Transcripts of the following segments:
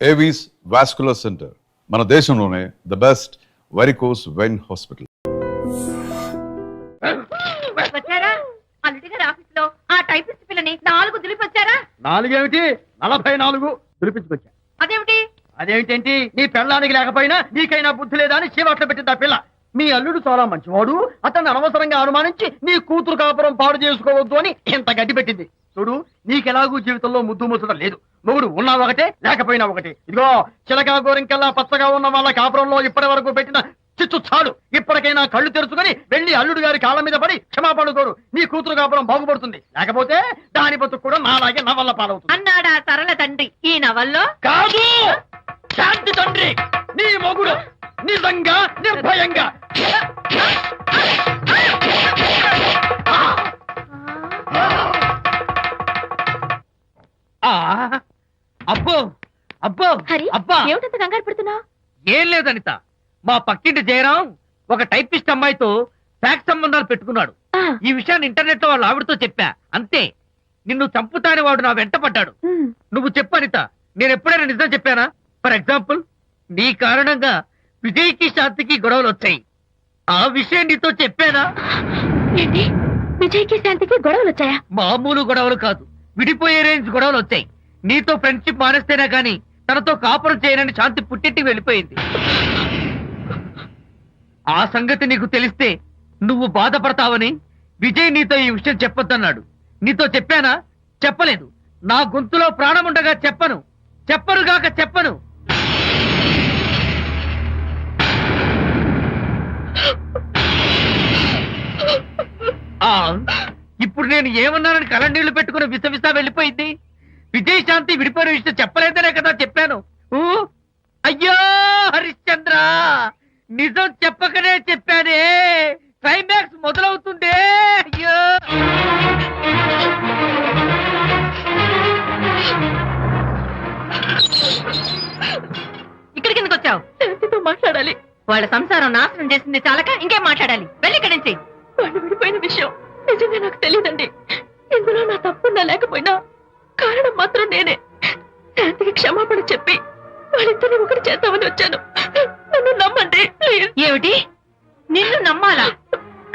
Avis vascular centre మన దేశంలోనే the best varicose vein hospital. వచ్చారా? అల్లుడి గారి ఆఫీస్ లో ఆ టైపిస్ట్ పిల్లని 4 దులిపొచ్చారా? 4 ఏమిటి 44 దులిపించుకొచ్చా. అదేమిటి? అదేమిటేంటి, నీ పెళ్ళానికి లేకపోయినా నీకైనా బుద్ధి లేదా అని చీవాట్లు పెట్టింది ఆ పిల్ల. మీ అల్లుడు చాలా మంచివాడు, అతన్ని అనవసరంగా అనుమానించి నీ కూతురు కాపురం పాడు చేసుకోవద్దు అని ఇంత గడ్డి పెట్టింది. చూడు, నీకెలాగూ జీవితంలో ముద్దు ముచ్చడం లేదు. మొగుడు ఉన్నా ఒకటే లేకపోయినా ఒకటే. ఇదిగో చిలకా గోరింకల్లా పచ్చగా ఉన్న వాళ్ళ కాపురంలో ఇప్పటి వరకు పెట్టిన చిచ్చు చాలు. ఇప్పటికైనా కళ్ళు తెరుచుకొని వెళ్లి అల్లుడు గారి కాళ్ళ మీద పడి క్షమాపణ కోరు. నీ కూతురు కాపురం బాగుపడుతుంది. లేకపోతే దాని బతుకు కూడా నాలాగే నవల్ల పాలవుతుంది అన్నాడా సరళ తండ్రి ఈ నవల్లో? కాదు, శాంతి తండ్రి నీ మొగుడు నిజంగా నిర్భయంగా. అబ్బో అబ్బో హరి, అబ్బా, ఏమిటంత కంగారు పడుతున్నావు? ఏం లేదనిత, మా పక్కింటి జయరాం ఒక టైపిస్ట్ అమ్మాయితో ఫ్యాక్స్ సంబంధాలు పెట్టుకున్నాడు. ఈ విషయాన్ని ఇంటర్నెట్ లో వాళ్ళ ఆవిడతో చెప్పా. అంతే, నిన్ను చంపుతాని వాడు నా వెంట పడ్డాడు. నువ్వు చెప్పు అనిత, నేను ఎప్పుడైనా నిజం చెప్పానా? ఫర్ ఎగ్జాంపుల్, నీ కారణంగా విజయ్కి శాంతికి గొడవలు వచ్చాయి. ఆ విషయం నీతో చెప్పానా? ఏంటి, విజయ్కి శాంతికి గొడవలు వచ్చాయా? మామూలు గొడవలు కాదు, విడిపోయే రేంజ్ గొడవలు వచ్చాయి. నీతో ఫ్రెండ్షిప్ మానేస్తేనే గాని తనతో కాపురం చేయనని శాంతి పుట్టింటికి వెళ్ళిపోయింది. ఆ సంగతి నీకు తెలిస్తే నువ్వు బాధపడతావని విజయ్ నీతో ఈ విషయం చెప్పొద్దన్నాడు. నీతో చెప్పానా? చెప్పలేదు. నా గొంతులో ప్రాణముండగా చెప్పను, చెప్పనుగాక చెప్పను. ఇప్పుడు నేను ఏమన్నానని కళ్ళనీళ్లు పెట్టుకుని విసవిసా వెళ్ళిపోయింది. విజయ్ శాంతి విడిపోయిన విషయం చెప్పలేదనే కదా చెప్పాను. అయ్యో హరిశ్చంద్ర, నిజం చెప్పకనే చెప్పానే. క్లైమాక్స్ మొదలవుతుందే. అయ్యో, ఇక్కడికి ఎందుకు వచ్చావు? శాంతితో మాట్లాడాలి. వాళ్ళ సంసారం నాశనం చేసింది చాలక ఇంకేం మాట్లాడాలి? వెళ్ళి ఇక్కడి నుంచి. వాళ్ళు విడిపోయిన విషయం నిజంగా నాకు తెలియదండి. ఇందులో నా తప్పున్నా లేకపోయినా కారణం మాత్రం నేనే. శాంతికి క్షమాపణ చెప్పి వాళ్ళిద్దరిని ఒకటి చేద్దామని వచ్చాను. నన్ను నమ్మండి. ఏమిటి, నిన్ను నమ్మాలా?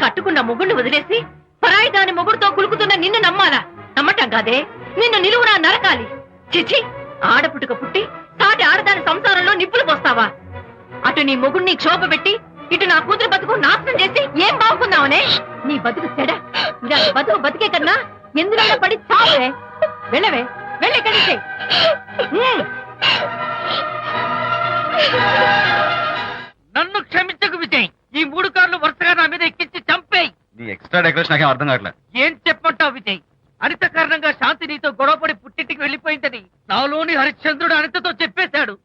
కట్టుకున్న మొగుడిని వదిలేసి పరాయి దాని మొగుడుతో కులుకుతున్న నిన్ను నమ్మాలా? నమ్మటం కాదే, నిన్ను నిలువునా నరకాలి. చిచి, ఆడపుట్టుక పుట్టి సాటి ఆడదాని సంసారంలో నిప్పులు పోస్తావా? అటు నీ మొగుడిని క్షోభ పెట్టి ఇటు నా కూతురు బతుకు నాశనం చేసి ఏం బాగుకుందామనే? నీ బతుకు చెడ. ఇలాంటి బతుకు బతికే కన్నా ఎందులో పడి చావే. వెళ్ళవే, వెళ్ళెక్కడి. నన్ను క్షమించకు విజయ్. ఈ 3 కార్లు వరుసగా నా మీద ఎక్కించి చంపేయి. నీ ఎక్స్ట్రా డెకరేషన్ నాకేం అర్థం కావట్లేదు. ఏం చెప్పంటావు విజయ్? అనిత కారణంగా శాంతి నీతో గొడవపడి పుట్టింటికి వెళ్ళిపోయిందని నాలోని హరిశ్చంద్రుడు అనితతో చెప్పేశాడు.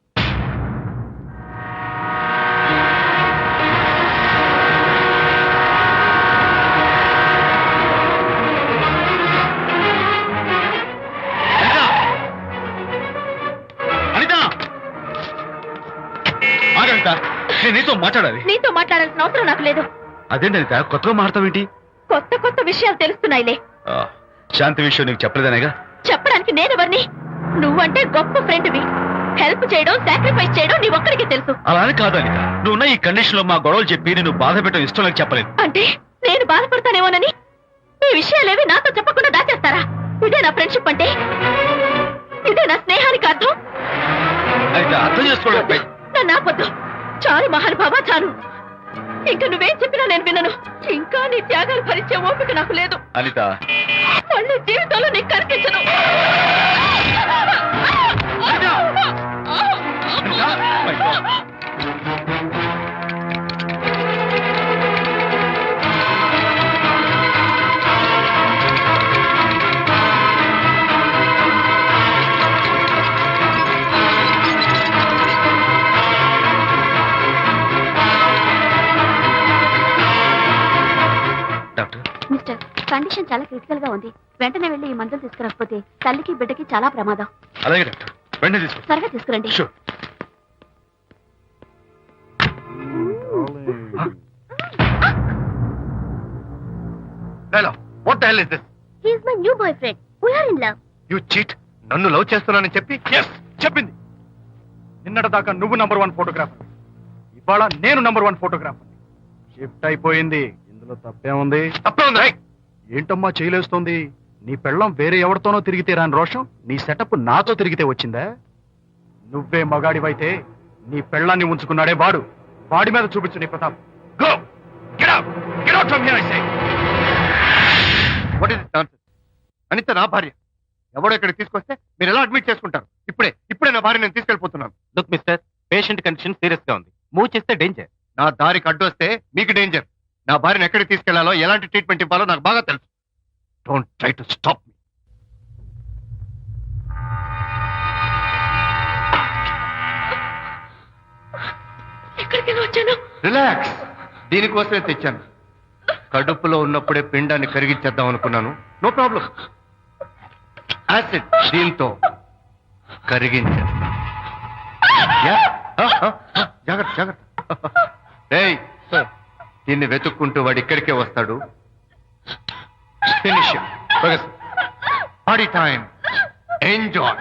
నేను నీతో మాట్లాడాలి. నీతో మాట్లాడాల్సిన అవసరం నాకు లేదు. అదేంటి అనిత, కొత్తగా మాట్లాడతావేంటి? కొత్త కొత్త విషయాలు తెలుస్తున్నాయిలే. శాంతి విషయం నీకు చెప్పలేదనేగా? చెప్పడానికి నేనెవరిని? నువ్వంటే గొప్ప ఫ్రెండ్వి. హెల్ప్ చేయడం, సాక్రిఫైస్ చేయడం నీ ఒక్కడికి తెలుసు. అలానే కాదు అనిత, నువ్వున్న ఈ కండిషన్ లో మా గొడవలు చెప్పి నేను బాధ పెట్టడం ఇష్టం నాకు చెప్పలేదు. అంటే నేను బాధపడతానేమోనని ఈ విషయాలేవి నాతో చెప్పకుండా దాచేస్తారా? ఇదే నా ఫ్రెండ్షిప్ అంటే? ఇదే నా స్నేహానికి అర్థం? అనిత, అర్థం చేసుకోవడం. నన్ను ఆపొద్దు. చాలు మహానుభావా, చాలు. ఇంకా నువ్వేం చెప్పినా నేను వినను. ఇంకా నీ త్యాగాలు భరించే ఓపిక నాకు లేదు. అనిత, మళ్ళీ జీవితంలో నీకు కనిపించను. మిస్టర్, కండిషన్ చాలా క్రిటికల్ గా ఉంది. వెంటనే వెళ్లి ఈ మందులు తీసుకురాకపోతే తల్లికి బిడ్డకి చాలా ప్రమాదం. అలాగే డాక్టర్, వెంటనే తీసుకో. త్వరగా తీసుకురండి. Hello, what the hell is this? He is my new boyfriend. We are in love. You cheat. నన్ను లవ్ చేస్తున్నానని చెప్పి చెప్పింది. నిన్నటిదాకా నువ్వు నంబర్ 1 ఫోటోగ్రాఫర్, ఇవాళ నేను నంబర్ 1 ఫోటోగ్రాఫర్. షిఫ్ట్ అయిపోయింది. ఇందులో తప్పే ఉంది? ఏంటమ్మా చేయలేస్తోంది? నీ పెళ్ళం వేరే ఎవరితోనో తిరిగితే రాని రోషం నీ సెటప్ నాతో తిరిగితే వచ్చిందా? నువ్వే మగాడివైతే నీ పెళ్ళాన్ని ఉంచుకున్నాడే వాడు, వాడి మీద చూపించు నీ Pratap. Go get out, get out from here I say. What is nonsense? Anita నా భార్య. ఎవడో ఇక్కడికి తీసుకొస్తే మీరు ఎలా అడ్మిట్ చేసుకుంటారు? ఇప్పుడే నా భార్య నేను తీసుకెళ్ళిపోతున్నాను. Look mister, patient condition serious గా ఉంది. మూవ్ చేస్తే డేంజర్. నా దారికి అడ్డు వస్తే మీకు డేంజర్. నా భార్యను ఎక్కడికి తీసుకెళ్లాలో, ఎలాంటి ట్రీట్మెంట్ ఇవ్వాలో నాకు బాగా తెలుసు. Don't try to stop me. ఎక్కడికి వచ్చాను? రిలాక్స్. దీనికోసమే తెచ్చాను. కడుపులో ఉన్నప్పుడే పిండాన్ని కరిగించేద్దాం అనుకున్నాను. No problem. యాసిడ్ దీంతో కరిగించాను. జాగ్రత్త జాగ్రత్త. ఏయ్, దీన్ని వెతుక్కుంటూ వాడు ఇక్కడికే వస్తాడు. Finish party time. Enjoy.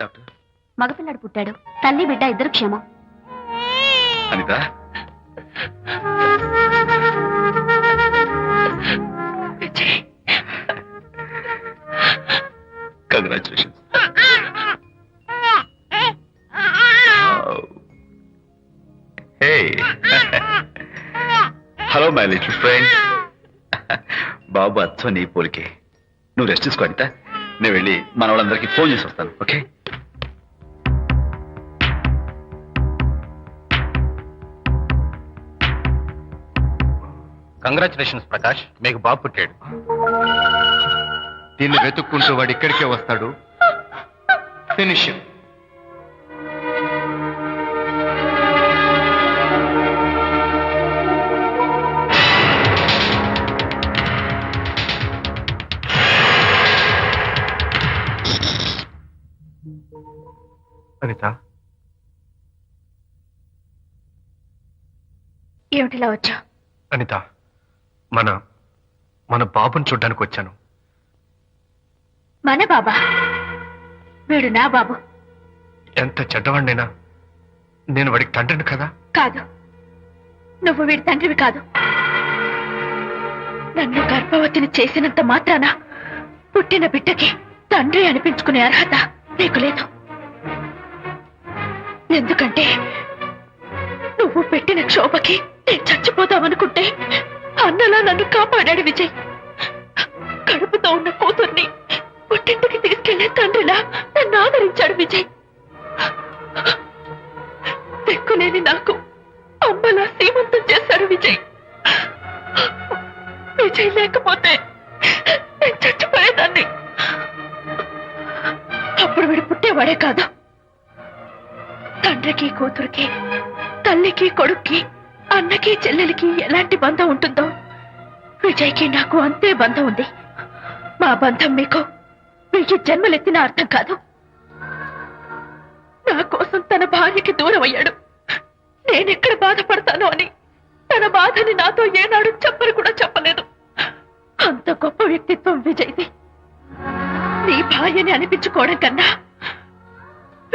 Doctor మగపిల్లాడు పుట్టాడు. తల్లి బిడ్డ ఇద్దరు క్షేమం. Anitha congratulations. Hello my little friend. బాబు అచ్చో నీ పోలికే. నువ్వు రెస్ట్ తీసుకో అనిత. నేను వెళ్ళి మన వాళ్ళందరికీ ఫోన్ చేసి వస్తాను. ఓకే? కంగ్రాచులేషన్స్ ప్రకాష్, మీకు బాబు పుట్టాడు. దీన్ని వెతుక్కుంటూ వాడు ఇక్కడికే వస్తాడు. ఫినిష్. అనిత, ఏమిటిలా వచ్చా? అనిత, మన బాబుని చూడ్డానికి వచ్చాను. మన బాబా? వీడు నా బాబు. ఎంత చెడ్డవాడినైనా నేను వాడికి తండ్రిని కదా. కాదు, నువ్వు వీడి తండ్రివి కాదు. నన్ను గర్భవతిని చేసినంత మాత్రాన పుట్టిన బిడ్డకి తండ్రి అనిపించుకునే అర్హత నీకు లేదు. ఎందుకంటే నువ్వు పెట్టిన క్షోభకి నేను చచ్చిపోతామనుకుంటే అన్నలా నన్ను కాపాడాడు విజయ్. కడుపుతో ఉన్న కూతుర్ని పుట్టింటికి తీసుకెళ్లే తండ్రిలా నన్ను ఆదరించాడు విజయ్. దిక్కులేని నాకు అమ్మలా సీమంతం చేశాడు విజయ్. విజయ్ లేకపోతే నేను చచ్చిపోయేదాన్ని. అప్పుడు వీడు పుట్టేవాడే కాదు. తండ్రికి కూతురికి, తల్లికి కొడుక్కి, అన్నకి చెల్లెలికి ఎలాంటి బంధం ఉంటుందో విజయ్కి నాకు అంతే బంధం ఉంది. మా బంధం మీకు 1000 జన్మలెత్తిన అర్థం కాదు. నా కోసం తన భార్యకి దూరం అయ్యాడు. నేనెక్కడ బాధపడతానో అని తన బాధని నాతో ఏనాడు చెప్పని కూడా చెప్పలేదు. అంత గొప్ప వ్యక్తిత్వం విజయ్ది. నీ భార్యని అనిపించుకోవడం కన్నా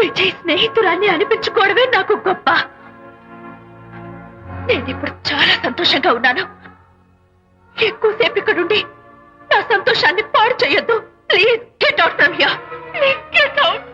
విజయ్ స్నేహితురాన్ని అనిపించుకోవడమే నాకు గొప్ప. నేనిప్పుడు చాలా సంతోషంగా ఉన్నాను. ఎక్కువసేపు ఇక్కడుండి నా సంతోషాన్ని పాడు చేయొద్దు. Please get out from here. Please get out.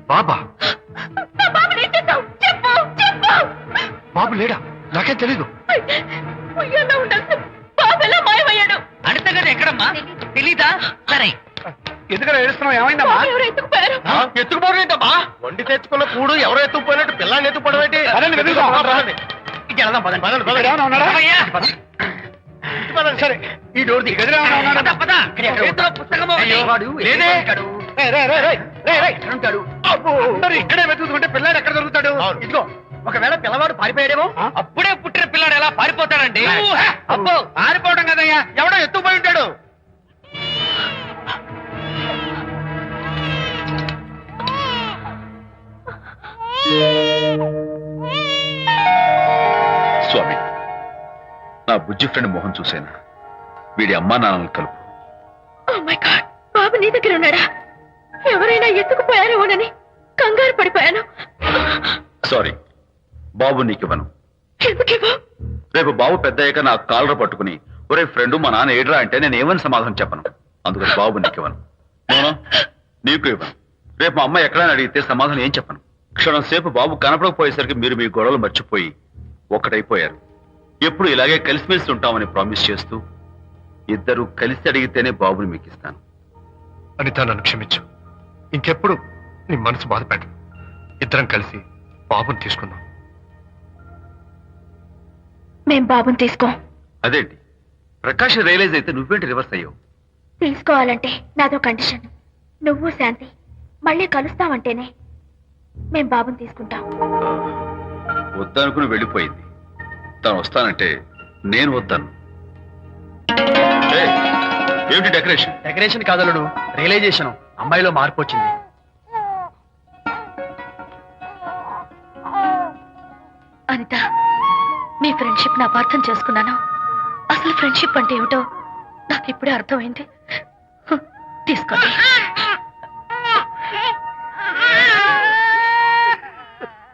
బాబా? బాబు లేడా? నాకేం తెలీదు. బాబెలా మాయమయ్యాడు? అడతగది ఎక్కడమ్మా? తెలీదా? సరే, ఎందుకలా ఏడుస్తున్నావు? ఏమైందమ్మా? ఎవరు ఎత్తుకుపోయారు? ఎత్తుకుపోవడం ఏంటమ్మా? వండి తెచ్చుకున్న కూడు ఎవరో ఎత్తుకుపోయినట్టు పిల్లాన్ని ఎత్తుకుపోవడం ఏంటి? వెళ్దాం పదండి. ఏమన్నా ఉన్నాడా? సరే, ఈ డోర్ ది గదిలో ఏమన్నా ఉన్నాడా? పుస్తకం లేదే. ఉంటాడు. అందరూ ఇక్కడే వెతుకుతుంటే పిల్లాడు ఎక్కడ దొరుకుతాడు? ఇదిగో, ఒకవేళ పిల్లవాడు పారిపోయాడేమో. అప్పుడే పుట్టిన పిల్లాడు ఎలా పారిపోతాడండి? అబ్బో, పారిపోవడం కదయ్యా, ఎవడో ఎత్తుకుపోయి ఉంటాడు. స్వామి, నా బుజ్జి ఫ్రెండ్ మోహన్ చూశాను. వీడి అమ్మా నాన్నలు కలుపు. Oh my God, బాబు నీ దగ్గర ఉన్నాడా? ఎవరైనా ఎత్తుకుపోయారేమోనని కంగారు పడిపోయాను. సారీ, బాబు నీకివ్వను. ఎందుకివ్వు? రేపు బాబు పెద్ద అయ్యాక నా కాలర్ పట్టుకుని ఒరే ఫ్రెండ్ మా నాన్న ఏడ్రా అంటే నేను ఏమని సమాధానం చెప్పను. అందుకని బాబు నీకివ్వను. నోనో, నీకు ఇవ్వను. రేపు మా అమ్మ ఎక్కడైనా అడిగితే సమాధానం ఏం చెప్పను. క్షణం సేపు బాబు కనపడకపోయేసరికి మీరు మీ గొడవలు మర్చిపోయి ఒక్కటైపోయారు. ఎప్పుడు ఇలాగే కలిసిమెలిసి ఉంటామని ప్రామిస్ చేస్తూ ఇద్దరు కలిసి అడిగితేనే బాబుని మీకు ఇస్తాను. అనిత, నన్ను క్షమించు. ఇంకెప్పుడు నీ మనసు బాధపెట్టను. ఇద్దరం కలిసి బాబుని తీసుకుందాం. మేం బాబుని తీసుకో. అదేంటి ప్రకాష్ రియలైజ్ అయితే నువ్వేంటి రివర్స్ అయ్యావు? తీసుకోవాలంటే నాదో కండిషన్. నువ్వు శాంతి మళ్ళీ కలుస్తావంటేనే మేం బాబుని తీసుకుంటాం. వద్దనుకుని వెళ్ళిపోయింది. తను వస్తానంటే నేను వద్దాను. ఏయ్, ఏమిటి డెకరేషన్? Decoration కాదలుడు, realisation. అమ్మాయిలో మార్పు వచ్చింది. అనిత, మీ ఫ్రెండ్షిప్ ని అపార్థం చేసుకున్నాను. అసలు ఫ్రెండ్షిప్ అంటే ఏమిటో నాకు ఇప్పుడే అర్థమైంది. తీసుకోండి.